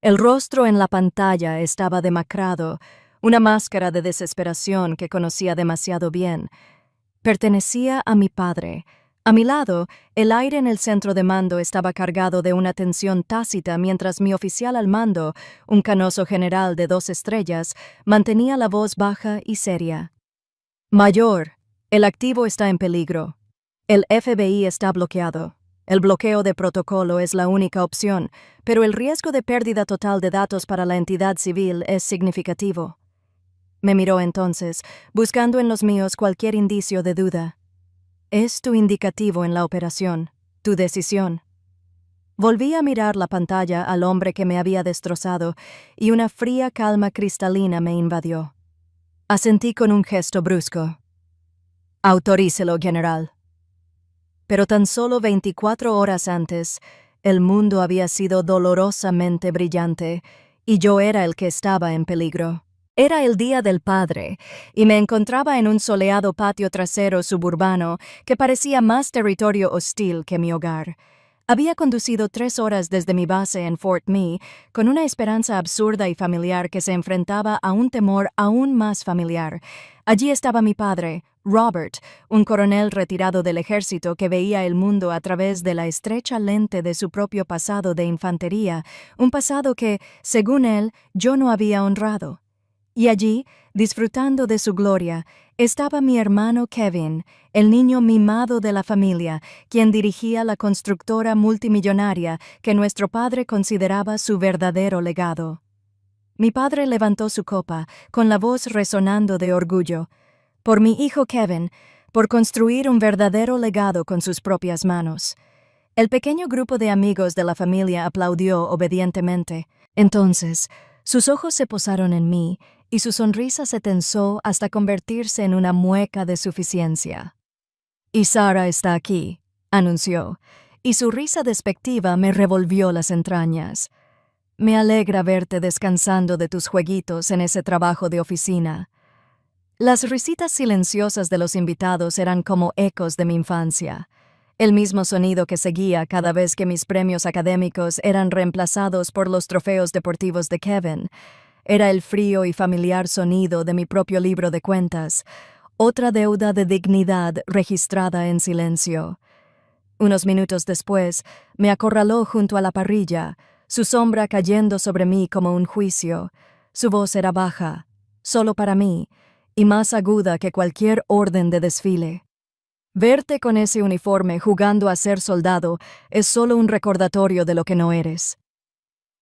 El rostro en la pantalla estaba demacrado, una máscara de desesperación que conocía demasiado bien. Pertenecía a mi padre. A mi lado, el aire en el centro de mando estaba cargado de una tensión tácita mientras mi oficial al mando, un canoso general de 2 estrellas, mantenía la voz baja y seria. Mayor, el activo está en peligro. El FBI está bloqueado. El bloqueo de protocolo es la única opción, pero el riesgo de pérdida total de datos para la entidad civil es significativo. Me miró entonces, buscando en los míos cualquier indicio de duda. Es tu indicativo en la operación, tu decisión. Volví a mirar la pantalla al hombre que me había destrozado y una fría calma cristalina me invadió. Asentí con un gesto brusco. Autorícelo, general. Pero tan solo 24 horas antes, el mundo había sido dolorosamente brillante y yo era el que estaba en peligro. Era el Día del Padre y me encontraba en un soleado patio trasero suburbano que parecía más territorio hostil que mi hogar. Había conducido 3 horas desde mi base en Fort Mee con una esperanza absurda y familiar que se enfrentaba a un temor aún más familiar. Allí estaba mi padre, Robert, un coronel retirado del ejército que veía el mundo a través de la estrecha lente de su propio pasado de infantería, un pasado que, según él, yo no había honrado. Y allí, disfrutando de su gloria, estaba mi hermano Kevin, el niño mimado de la familia, quien dirigía la constructora multimillonaria que nuestro padre consideraba su verdadero legado. Mi padre levantó su copa, con la voz resonando de orgullo. Por mi hijo Kevin, por construir un verdadero legado con sus propias manos. El pequeño grupo de amigos de la familia aplaudió obedientemente. Entonces, sus ojos se posaron en mí y su sonrisa se tensó hasta convertirse en una mueca de suficiencia. «Y Sara está aquí», anunció, y su risa despectiva me revolvió las entrañas. «Me alegra verte descansando de tus jueguitos en ese trabajo de oficina». Las risitas silenciosas de los invitados eran como ecos de mi infancia. El mismo sonido que seguía cada vez que mis premios académicos eran reemplazados por los trofeos deportivos de Kevin. Era el frío y familiar sonido de mi propio libro de cuentas, otra deuda de dignidad registrada en silencio. Unos minutos después, me acorraló junto a la parrilla, su sombra cayendo sobre mí como un juicio. Su voz era baja, solo para mí, y más aguda que cualquier orden de desfile. Verte con ese uniforme jugando a ser soldado es solo un recordatorio de lo que no eres.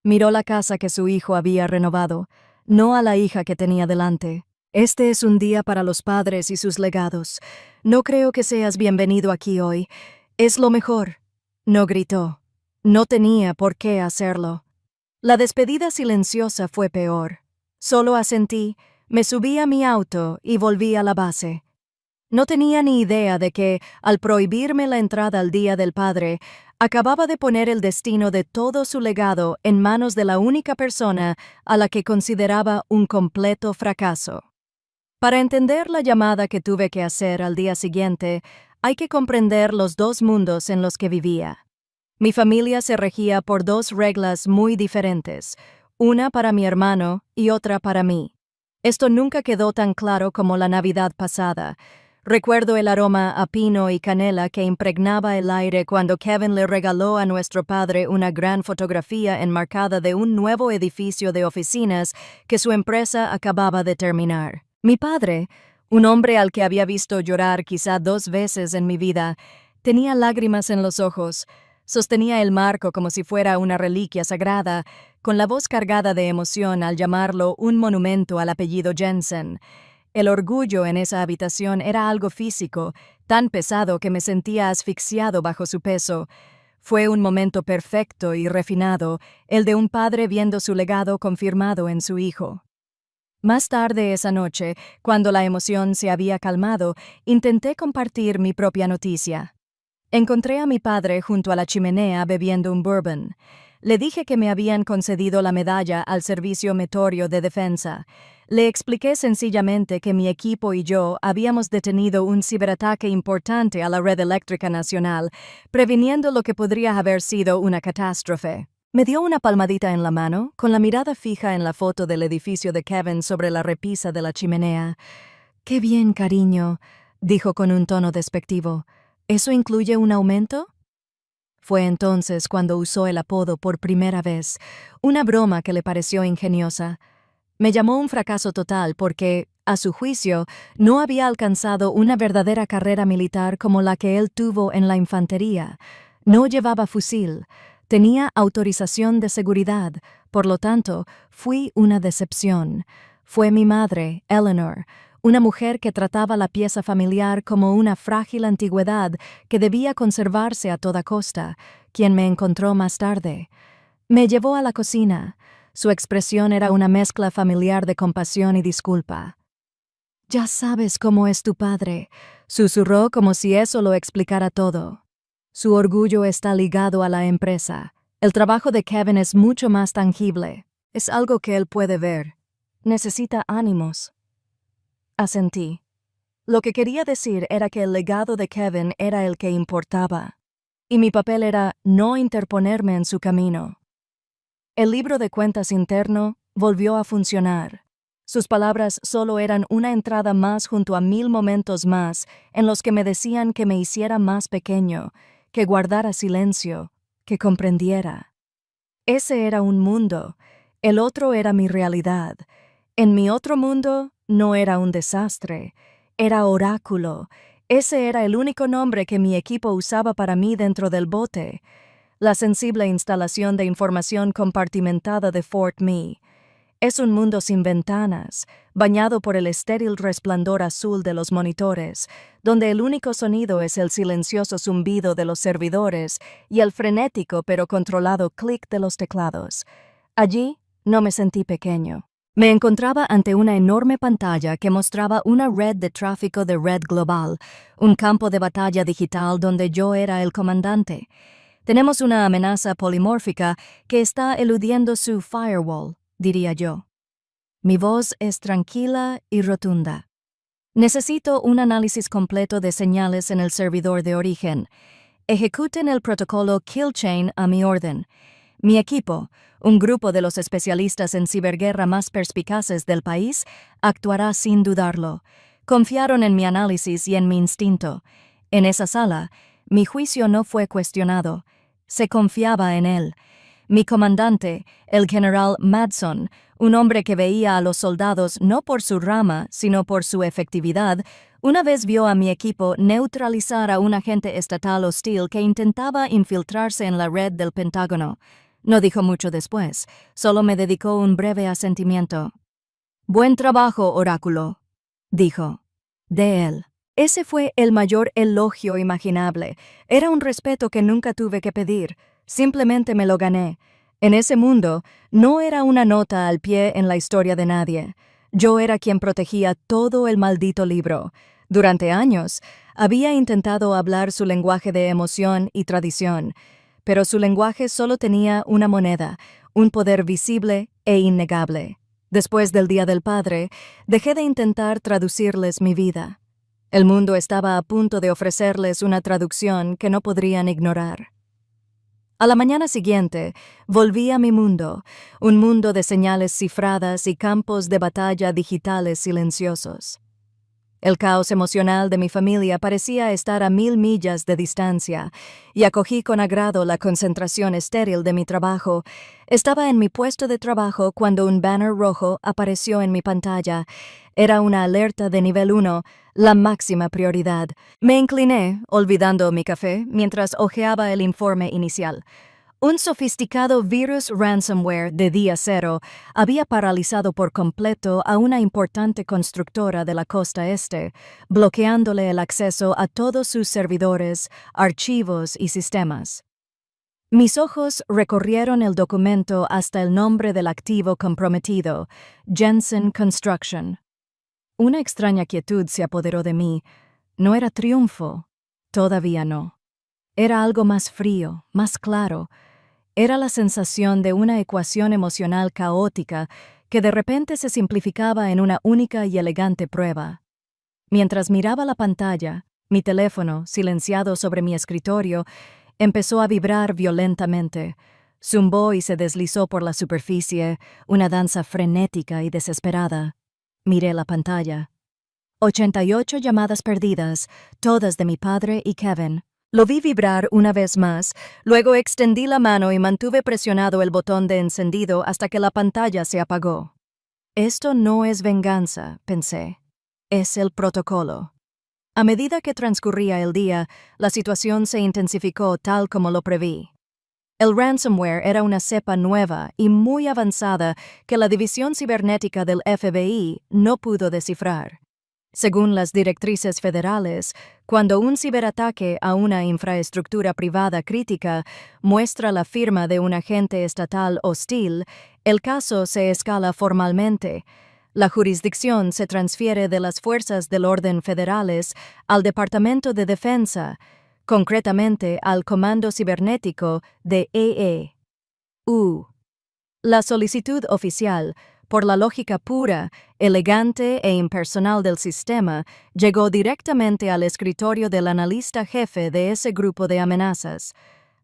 Miró la casa que su hijo había renovado, no a la hija que tenía delante. Este es un día para los padres y sus legados. No creo que seas bienvenido aquí hoy. Es lo mejor. No gritó. No tenía por qué hacerlo. La despedida silenciosa fue peor. Solo asentí, me subí a mi auto y volví a la base. No tenía ni idea de que, al prohibirme la entrada al Día del Padre, acababa de poner el destino de todo su legado en manos de la única persona a la que consideraba un completo fracaso. Para entender la llamada que tuve que hacer al día siguiente, hay que comprender los 2 mundos en los que vivía. Mi familia se regía por 2 reglas muy diferentes, una para mi hermano y otra para mí. Esto nunca quedó tan claro como la Navidad pasada. Recuerdo el aroma a pino y canela que impregnaba el aire cuando Kevin le regaló a nuestro padre una gran fotografía enmarcada de un nuevo edificio de oficinas que su empresa acababa de terminar. Mi padre, un hombre al que había visto llorar quizá 2 veces en mi vida, tenía lágrimas en los ojos, sostenía el marco como si fuera una reliquia sagrada, con la voz cargada de emoción al llamarlo un monumento al apellido Jensen. El orgullo en esa habitación era algo físico, tan pesado que me sentía asfixiado bajo su peso. Fue un momento perfecto y refinado, el de un padre viendo su legado confirmado en su hijo. Más tarde esa noche, cuando la emoción se había calmado, intenté compartir mi propia noticia. Encontré a mi padre junto a la chimenea bebiendo un bourbon. Le dije que me habían concedido la medalla al Servicio Metorio de Defensa. Le expliqué sencillamente que mi equipo y yo habíamos detenido un ciberataque importante a la red eléctrica nacional, previniendo lo que podría haber sido una catástrofe. Me dio una palmadita en la mano, con la mirada fija en la foto del edificio de Kevin sobre la repisa de la chimenea. «Qué bien, cariño», dijo con un tono despectivo. «¿Eso incluye un aumento?» Fue entonces cuando usó el apodo por primera vez, una broma que le pareció ingeniosa. Me llamó un fracaso total porque, a su juicio, no había alcanzado una verdadera carrera militar como la que él tuvo en la infantería. No llevaba fusil, tenía autorización de seguridad, por lo tanto, fui una decepción. Fue mi madre, Eleanor, una mujer que trataba la pieza familiar como una frágil antigüedad que debía conservarse a toda costa, quien me encontró más tarde. Me llevó a la cocina. Su expresión era una mezcla familiar de compasión y disculpa. «Ya sabes cómo es tu padre», susurró como si eso lo explicara todo. «Su orgullo está ligado a la empresa. El trabajo de Kevin es mucho más tangible. Es algo que él puede ver. Necesita ánimos». Asentí. Lo que quería decir era que el legado de Kevin era el que importaba, y mi papel era no interponerme en su camino. El libro de cuentas interno volvió a funcionar. Sus palabras solo eran una entrada más junto a 1000 momentos más en los que me decían que me hiciera más pequeño, que guardara silencio, que comprendiera. Ese era un mundo, el otro era mi realidad. En mi otro mundo no era un desastre, era oráculo. Ese era el único nombre que mi equipo usaba para mí dentro del bote. La sensible instalación de información compartimentada de Fort Mee. Es un mundo sin ventanas, bañado por el estéril resplandor azul de los monitores, donde el único sonido es el silencioso zumbido de los servidores y el frenético pero controlado clic de los teclados. Allí no me sentí pequeño. Me encontraba ante una enorme pantalla que mostraba una red de tráfico de red global, un campo de batalla digital donde yo era el comandante. Tenemos una amenaza polimórfica que está eludiendo su firewall, diría yo. Mi voz es tranquila y rotunda. Necesito un análisis completo de señales en el servidor de origen. Ejecuten el protocolo Killchain a mi orden. Mi equipo, un grupo de los especialistas en ciberguerra más perspicaces del país, actuará sin dudarlo. Confiaron en mi análisis y en mi instinto. En esa sala, mi juicio no fue cuestionado. Se confiaba en él. Mi comandante, el general Madson, un hombre que veía a los soldados no por su rama, sino por su efectividad, una vez vio a mi equipo neutralizar a un agente estatal hostil que intentaba infiltrarse en la red del Pentágono. No dijo mucho después, solo me dedicó un breve asentimiento. «Buen trabajo, oráculo», dijo. De él. Ese fue el mayor elogio imaginable. Era un respeto que nunca tuve que pedir. Simplemente me lo gané. En ese mundo, no era una nota al pie en la historia de nadie. Yo era quien protegía todo el maldito libro. Durante años, había intentado hablar su lenguaje de emoción y tradición, pero su lenguaje solo tenía una moneda, un poder visible e innegable. Después del Día del Padre, dejé de intentar traducirles mi vida. El mundo estaba a punto de ofrecerles una traducción que no podrían ignorar. A la mañana siguiente, volví a mi mundo, un mundo de señales cifradas y campos de batalla digitales silenciosos. El caos emocional de mi familia parecía estar a 1000 millas de distancia, y acogí con agrado la concentración estéril de mi trabajo. Estaba en mi puesto de trabajo cuando un banner rojo apareció en mi pantalla. Era una alerta de nivel 1, la máxima prioridad. Me incliné, olvidando mi café, mientras hojeaba el informe inicial. Un sofisticado virus ransomware de día cero había paralizado por completo a una importante constructora de la costa este, bloqueándole el acceso a todos sus servidores, archivos y sistemas. Mis ojos recorrieron el documento hasta el nombre del activo comprometido, Jensen Construction. Una extraña quietud se apoderó de mí. No era triunfo, todavía no. Era algo más frío, más claro. Era la sensación de una ecuación emocional caótica que de repente se simplificaba en una única y elegante prueba. Mientras miraba la pantalla, mi teléfono, silenciado sobre mi escritorio, empezó a vibrar violentamente. Zumbó y se deslizó por la superficie, una danza frenética y desesperada. Miré la pantalla. 88 llamadas perdidas, todas de mi padre y Kevin. Lo vi vibrar una vez más, luego extendí la mano y mantuve presionado el botón de encendido hasta que la pantalla se apagó. Esto no es venganza, pensé. Es el protocolo. A medida que transcurría el día, la situación se intensificó tal como lo preví. El ransomware era una cepa nueva y muy avanzada que la División Cibernética del FBI no pudo descifrar. Según las directrices federales, cuando un ciberataque a una infraestructura privada crítica muestra la firma de un agente estatal hostil, el caso se escala formalmente. La jurisdicción se transfiere de las fuerzas del orden federales al Departamento de Defensa, concretamente al Comando Cibernético de EE. La solicitud oficial, por la lógica pura, elegante e impersonal del sistema, llegó directamente al escritorio del analista jefe de ese grupo de amenazas.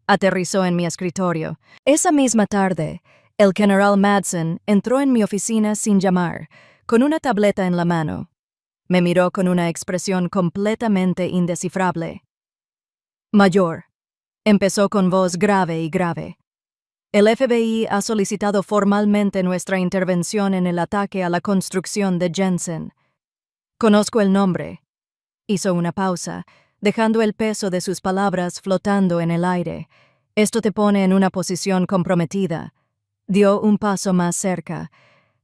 Aterrizó en mi escritorio. Esa misma tarde, el general Madsen entró en mi oficina sin llamar, con una tableta en la mano. Me miró con una expresión completamente indescifrable. Mayor. Empezó con voz grave y grave. El FBI ha solicitado formalmente nuestra intervención en el ataque a la construcción de Jensen. Conozco el nombre. Hizo una pausa, dejando el peso de sus palabras flotando en el aire. Esto te pone en una posición comprometida. Dio un paso más cerca.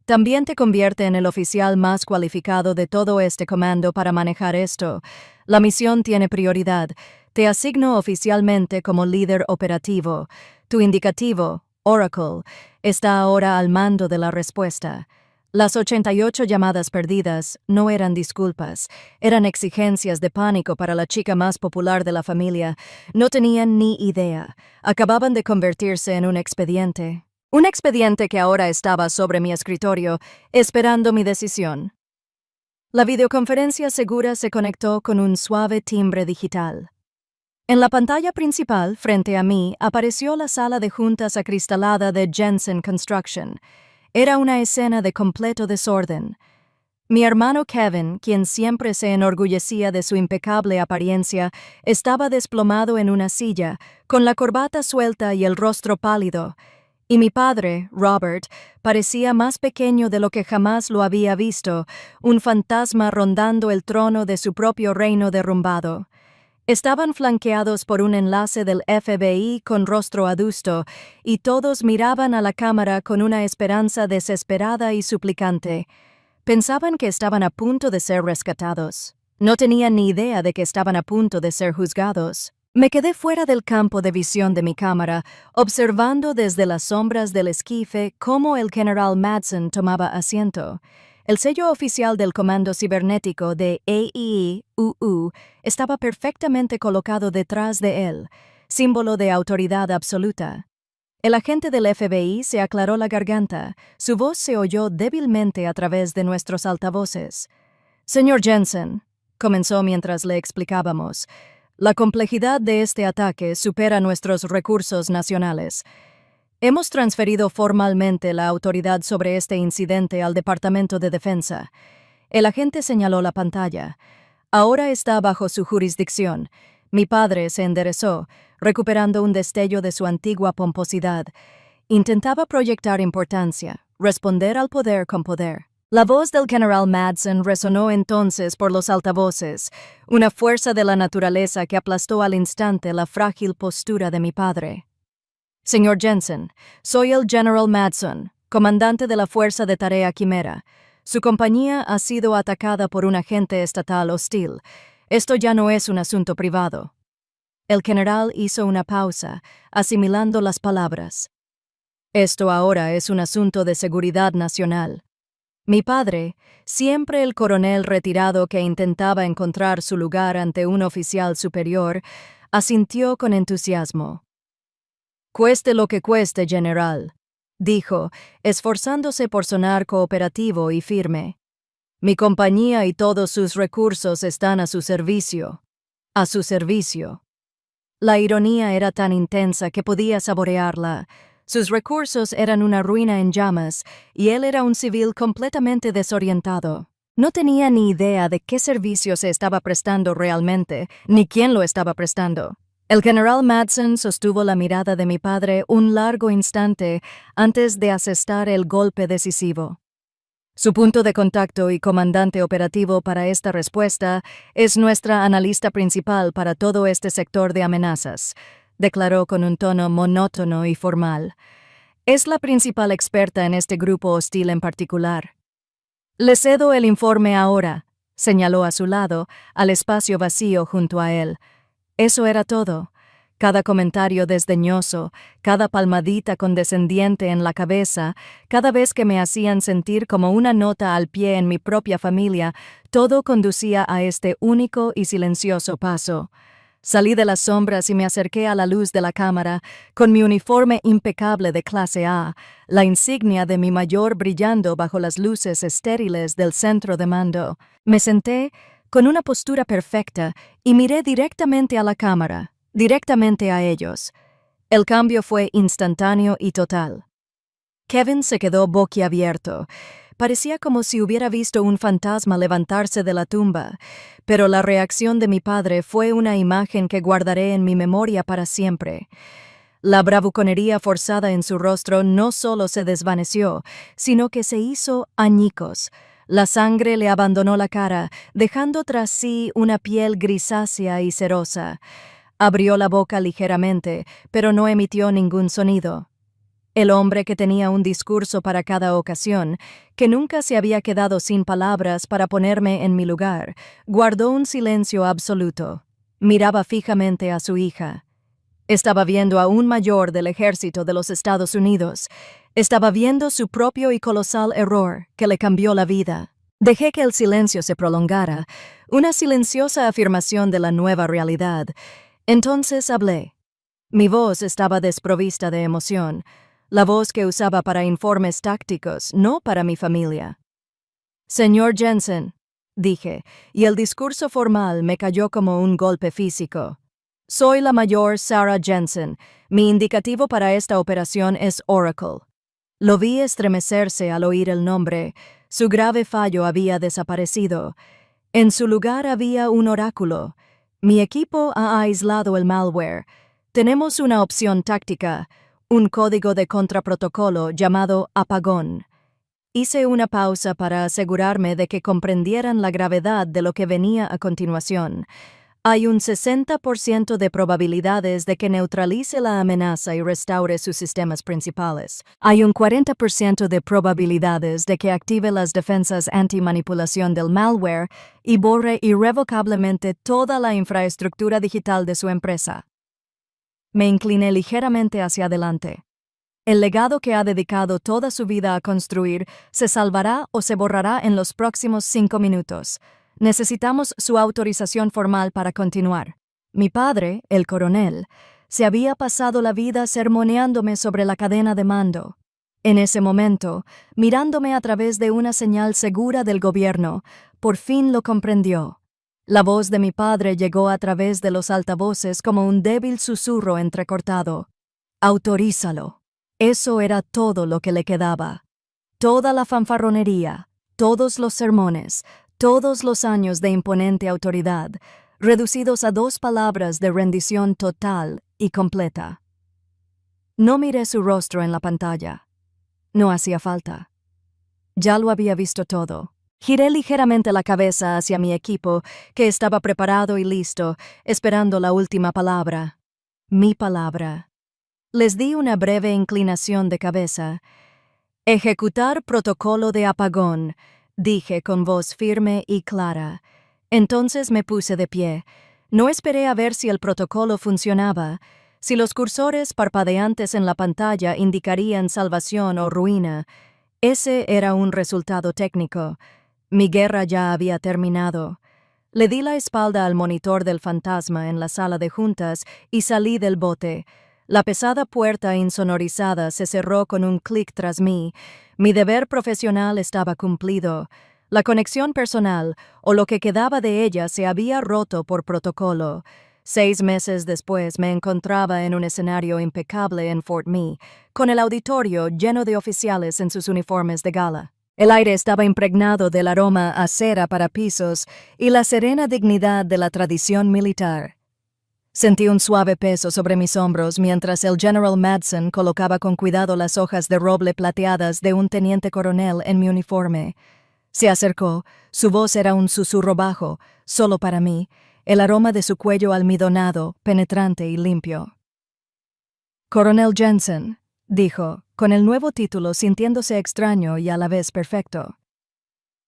También te convierte en el oficial más cualificado de todo este comando para manejar esto. La misión tiene prioridad. Te asigno oficialmente como líder operativo. Tu indicativo, Oracle, está ahora al mando de la respuesta. Las 88 llamadas perdidas no eran disculpas, eran exigencias de pánico para la chica más popular de la familia. No tenían ni idea. Acababan de convertirse en un expediente. Un expediente que ahora estaba sobre mi escritorio, esperando mi decisión. La videoconferencia segura se conectó con un suave timbre digital. En la pantalla principal, frente a mí, apareció la sala de juntas acristalada de Jensen Construction. Era una escena de completo desorden. Mi hermano Kevin, quien siempre se enorgullecía de su impecable apariencia, estaba desplomado en una silla, con la corbata suelta y el rostro pálido. Y mi padre, Robert, parecía más pequeño de lo que jamás lo había visto, un fantasma rondando el trono de su propio reino derrumbado. Estaban flanqueados por un enlace del FBI con rostro adusto, y todos miraban a la cámara con una esperanza desesperada y suplicante. Pensaban que estaban a punto de ser rescatados. No tenían ni idea de que estaban a punto de ser juzgados. Me quedé fuera del campo de visión de mi cámara, observando desde las sombras del esquife cómo el general Madsen tomaba asiento. El sello oficial del Comando Cibernético de EE estaba perfectamente colocado detrás de él, símbolo de autoridad absoluta. El agente del FBI se aclaró la garganta. Su voz se oyó débilmente a través de nuestros altavoces. «Señor Jensen», comenzó mientras le explicábamos, «la complejidad de este ataque supera nuestros recursos nacionales. Hemos transferido formalmente la autoridad sobre este incidente al Departamento de Defensa». El agente señaló la pantalla. «Ahora está bajo su jurisdicción». Mi padre se enderezó, recuperando un destello de su antigua pomposidad. Intentaba proyectar importancia, responder al poder con poder. La voz del general Madsen resonó entonces por los altavoces, una fuerza de la naturaleza que aplastó al instante la frágil postura de mi padre. «Señor Jensen, soy el General Madsen, comandante de la Fuerza de Tarea Quimera. Su compañía ha sido atacada por un agente estatal hostil. Esto ya no es un asunto privado». El general hizo una pausa, asimilando las palabras. «Esto ahora es un asunto de seguridad nacional». Mi padre, siempre el coronel retirado que intentaba encontrar su lugar ante un oficial superior, asintió con entusiasmo. «Cueste lo que cueste, general», dijo, esforzándose por sonar cooperativo y firme. «Mi compañía y todos sus recursos están a su servicio. A su servicio». La ironía era tan intensa que podía saborearla. Sus recursos eran una ruina en llamas, y él era un civil completamente desorientado. No tenía ni idea de qué servicio se estaba prestando realmente, ni quién lo estaba prestando. El general Madsen sostuvo la mirada de mi padre un largo instante antes de asestar el golpe decisivo. Su punto de contacto y comandante operativo para esta respuesta es nuestra analista principal para todo este sector de amenazas, declaró con un tono monótono y formal. Es la principal experta en este grupo hostil en particular. Le cedo el informe ahora, señaló a su lado, al espacio vacío junto a él. Eso era todo. Cada comentario desdeñoso, cada palmadita condescendiente en la cabeza, cada vez que me hacían sentir como una nota al pie en mi propia familia, todo conducía a este único y silencioso paso. Salí de las sombras y me acerqué a la luz de la cámara, con mi uniforme impecable de clase A, la insignia de mi mayor brillando bajo las luces estériles del centro de mando. Me senté con una postura perfecta y miré directamente a la cámara, directamente a ellos. El cambio fue instantáneo y total. Kevin se quedó boquiabierto. Parecía como si hubiera visto un fantasma levantarse de la tumba, pero la reacción de mi padre fue una imagen que guardaré en mi memoria para siempre. La bravuconería forzada en su rostro no solo se desvaneció, sino que se hizo añicos. La sangre le abandonó la cara, dejando tras sí una piel grisácea y cerosa. Abrió la boca ligeramente, pero no emitió ningún sonido. El hombre que tenía un discurso para cada ocasión, que nunca se había quedado sin palabras para ponerme en mi lugar, guardó un silencio absoluto. Miraba fijamente a su hija. Estaba viendo a un mayor del ejército de los Estados Unidos. Estaba viendo su propio y colosal error que le cambió la vida. Dejé que el silencio se prolongara, una silenciosa afirmación de la nueva realidad. Entonces hablé. Mi voz estaba desprovista de emoción. La voz que usaba para informes tácticos, no para mi familia. Señor Jensen, dije, y el discurso formal me cayó como un golpe físico. Soy la mayor Sarah Jensen. Mi indicativo para esta operación es Oracle. Lo vi estremecerse al oír el nombre. Su grave fallo había desaparecido. En su lugar había un oráculo. Mi equipo ha aislado el malware. Tenemos una opción táctica, un código de contraprotocolo llamado apagón. Hice una pausa para asegurarme de que comprendieran la gravedad de lo que venía a continuación. Hay un 60% de probabilidades de que neutralice la amenaza y restaure sus sistemas principales. Hay un 40% de probabilidades de que active las defensas anti-manipulación del malware y borre irrevocablemente toda la infraestructura digital de su empresa. Me incliné ligeramente hacia adelante. El legado que ha dedicado toda su vida a construir se salvará o se borrará en los próximos 5 minutos. Necesitamos su autorización formal para continuar. Mi padre, el coronel, se había pasado la vida sermoneándome sobre la cadena de mando. En ese momento, mirándome a través de una señal segura del gobierno, por fin lo comprendió. La voz de mi padre llegó a través de los altavoces como un débil susurro entrecortado. Autorízalo. Eso era todo lo que le quedaba. Toda la fanfarronería, todos los sermones, todos los años de imponente autoridad, reducidos a 2 palabras de rendición total y completa. No miré su rostro en la pantalla. No hacía falta. Ya lo había visto todo. Giré ligeramente la cabeza hacia mi equipo, que estaba preparado y listo, esperando la última palabra. Mi palabra. Les di una breve inclinación de cabeza. Ejecutar protocolo de apagón, dije con voz firme y clara. Entonces me puse de pie. No esperé a ver si el protocolo funcionaba, si los cursores parpadeantes en la pantalla indicarían salvación o ruina. Ese era un resultado técnico. Mi guerra ya había terminado. Le di la espalda al monitor del fantasma en la sala de juntas y salí del bote. La pesada puerta insonorizada se cerró con un clic tras mí. Mi deber profesional estaba cumplido. La conexión personal, o lo que quedaba de ella, se había roto por protocolo. 6 meses después me encontraba en un escenario impecable en Fort Mee, con el auditorio lleno de oficiales en sus uniformes de gala. El aire estaba impregnado del aroma a cera para pisos y la serena dignidad de la tradición militar. Sentí un suave peso sobre mis hombros mientras el General Madsen colocaba con cuidado las hojas de roble plateadas de un teniente coronel en mi uniforme. Se acercó, su voz era un susurro bajo, solo para mí, el aroma de su cuello almidonado, penetrante y limpio. «Coronel Jensen», dijo, con el nuevo título sintiéndose extraño y a la vez perfecto.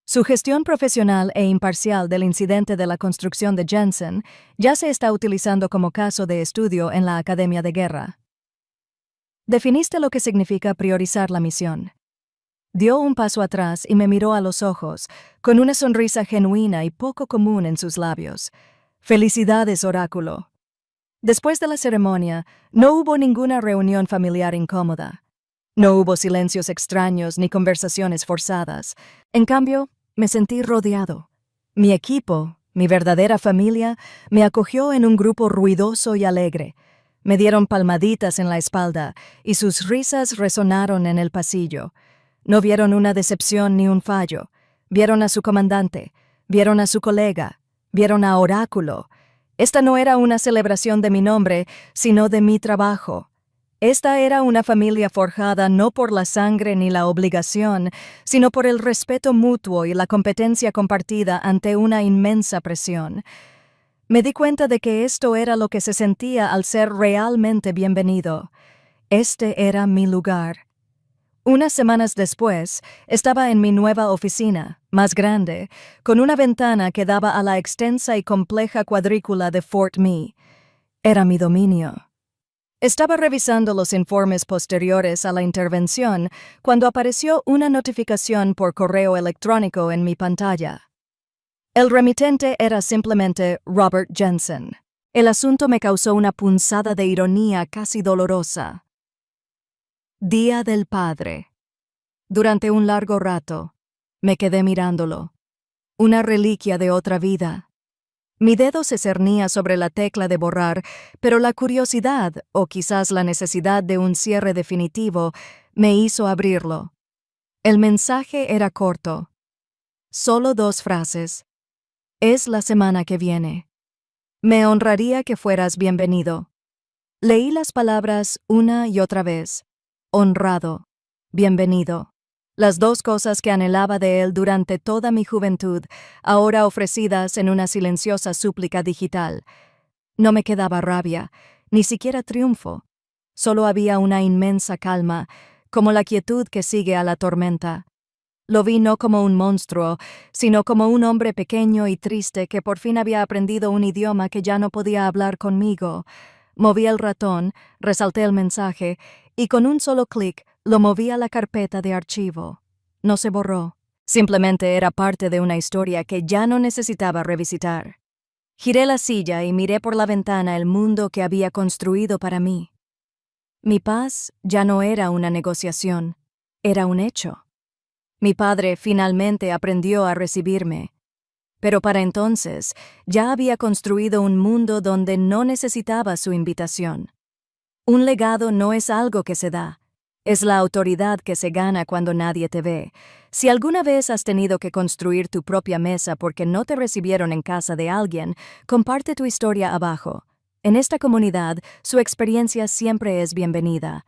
Su gestión profesional e imparcial del incidente de la construcción de Jensen ya se está utilizando como caso de estudio en la Academia de Guerra. Definiste lo que significa priorizar la misión. Dio un paso atrás y me miró a los ojos, con una sonrisa genuina y poco común en sus labios. «Felicidades, oráculo». Después de la ceremonia, no hubo ninguna reunión familiar incómoda. No hubo silencios extraños ni conversaciones forzadas. En cambio, me sentí rodeado. Mi equipo, mi verdadera familia, me acogió en un grupo ruidoso y alegre. Me dieron palmaditas en la espalda y sus risas resonaron en el pasillo. No vieron una decepción ni un fallo. Vieron a su comandante, vieron a su colega, vieron a Oráculo. Esta no era una celebración de mi nombre, sino de mi trabajo. Esta era una familia forjada no por la sangre ni la obligación, sino por el respeto mutuo y la competencia compartida ante una inmensa presión. Me di cuenta de que esto era lo que se sentía al ser realmente bienvenido. Este era mi lugar. Unas semanas después, estaba en mi nueva oficina, más grande, con una ventana que daba a la extensa y compleja cuadrícula de Fort Mee. Era mi dominio. Estaba revisando los informes posteriores a la intervención cuando apareció una notificación por correo electrónico en mi pantalla. El remitente era simplemente Robert Jensen. El asunto me causó una punzada de ironía casi dolorosa. Día del Padre. Durante un largo rato, me quedé mirándolo. Una reliquia de otra vida. Mi dedo se cernía sobre la tecla de borrar, pero la curiosidad, o quizás la necesidad de un cierre definitivo, me hizo abrirlo. El mensaje era corto. Solo 2 frases. Es la semana que viene. Me honraría que fueras bienvenido. Leí las palabras una y otra vez. Honrado. Bienvenido. Las 2 cosas que anhelaba de él durante toda mi juventud, ahora ofrecidas en una silenciosa súplica digital. No me quedaba rabia, ni siquiera triunfo. Solo había una inmensa calma, como la quietud que sigue a la tormenta. Lo vi no como un monstruo, sino como un hombre pequeño y triste que por fin había aprendido un idioma que ya no podía hablar conmigo. Moví el ratón, resalté el mensaje, y con un solo clic lo moví a la carpeta de archivo. No se borró. Simplemente era parte de una historia que ya no necesitaba revisitar. Giré la silla y miré por la ventana el mundo que había construido para mí. Mi paz ya no era una negociación, era un hecho. Mi padre finalmente aprendió a recibirme. Pero para entonces ya había construido un mundo donde no necesitaba su invitación. Un legado no es algo que se da. Es la autoridad que se gana cuando nadie te ve. Si alguna vez has tenido que construir tu propia mesa porque no te recibieron en casa de alguien, comparte tu historia abajo. En esta comunidad, su experiencia siempre es bienvenida.